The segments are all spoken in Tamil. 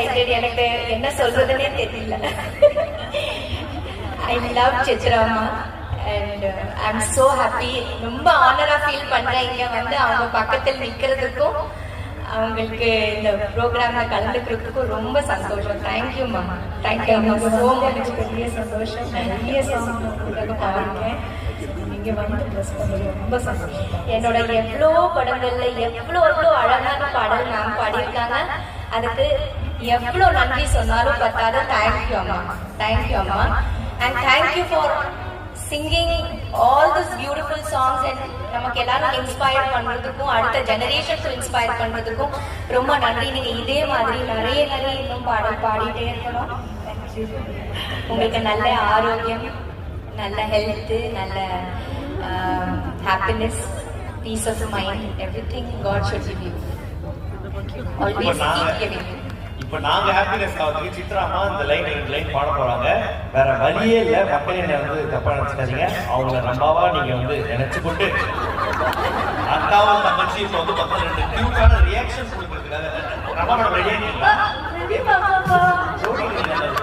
எக்ஸைட்டட். எனக்கு என்ன சொல்றதுன்னே தெரியல. ஐ லவ் சித்ராமா and I am so happy. ரொம்ப ஆனரா ஃபீல் பண்றேன் இங்க வந்து அவங்க பக்கத்தில் நிக்கிறதுக்கும் அவங்களுக்கு இந்த ப்ரோக்ராம்ல கலந்துக்கிறதுக்கும் ரொம்ப சந்தோஷம். Thank you ma'am. Thank you ma'am so much. பெரிய சந்தோஷம். நிறைய சாங் பாருங்க. நீங்க வந்து ப்ளஸ் பண்ணது ரொம்ப சந்தோஷம். என்னோட எவ்வளோ படங்கள்ல எவ்வளோ அழகான பாடல் மேம் பாடியிருக்காங்க. அதுக்கு எவ்வளோ நன்றி சொன்னாலும் பத்தாது. தேங்க்யூ அம்மா. தேங்க்யூ அம்மா. And thank you for singing all this beautiful songs. And நமக்கு எல்லாரும் இன்ஸ்பயர் பண்றதுக்கும் அடுத்த ஜெனரேஷனுக்கு இன்ஸ்பயர் பண்றதுக்கும் ரொம்ப நன்றி. நீங்க இதே மாதிரி நிறைய இன்னும் பாடல் பாடிட்டே இருக்கணும். உங்களுக்கு நல்ல ஆரோக்கியம், நல்ல ஹெல்த், நல்ல happiness, peace of mind, everything God should give you. Always keep giving. இப்ப நாங்க ஹாப்பினஸ் ஆகுது. சித்ராமா இந்த ரெண்டு லைன் பாட போறாங்க. வேற வழியே இல்ல. மக்கள் என்ன வந்து தப்பா நினைச்சுக்காதீங்க. அவங்கள நம்பாவா நீங்க வந்து நினைச்சு கொண்டு அக்காவும் தங்கச்சி இப்ப வந்து மக்கள் ரெண்டு கியூட்டான ரியாக்ஷன் கொடுக்கறதுக்காக ரமாவோட ரெடியா இருக்கீங்களா?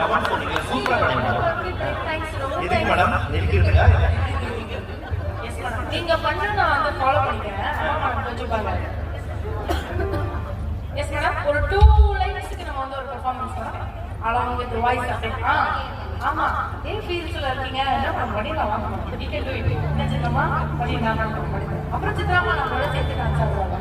கமெண்ட் சொன்னீங்க, சூப்பரா பண்ணீங்க. எதுக்கு மேடம் நிற்கிறதுக்கா? நீங்க பண்ண நான் வந்து ஃபாலோ பண்ணிக்கிறேன். கொஞ்சம் பாருங்க. எஸ் மேடம், ஒரு 2 லைன்ஸ்க்கு நம்ம வந்து ஒரு பெர்ஃபார்மன்ஸ் பண்ணலாம். along with the voice அப்படி. ஆமா, ஏ ஃபீல்ஸ்ல இருக்கீங்க, என்ன பண்ணிடலாம் வாங்க. you can do it. என்ன சித்ராமா பண்ணிடலாம். அப்புறம் சித்ராமா நம்மளோட சேர்த்து டான்ஸ் ஆடுவாங்க.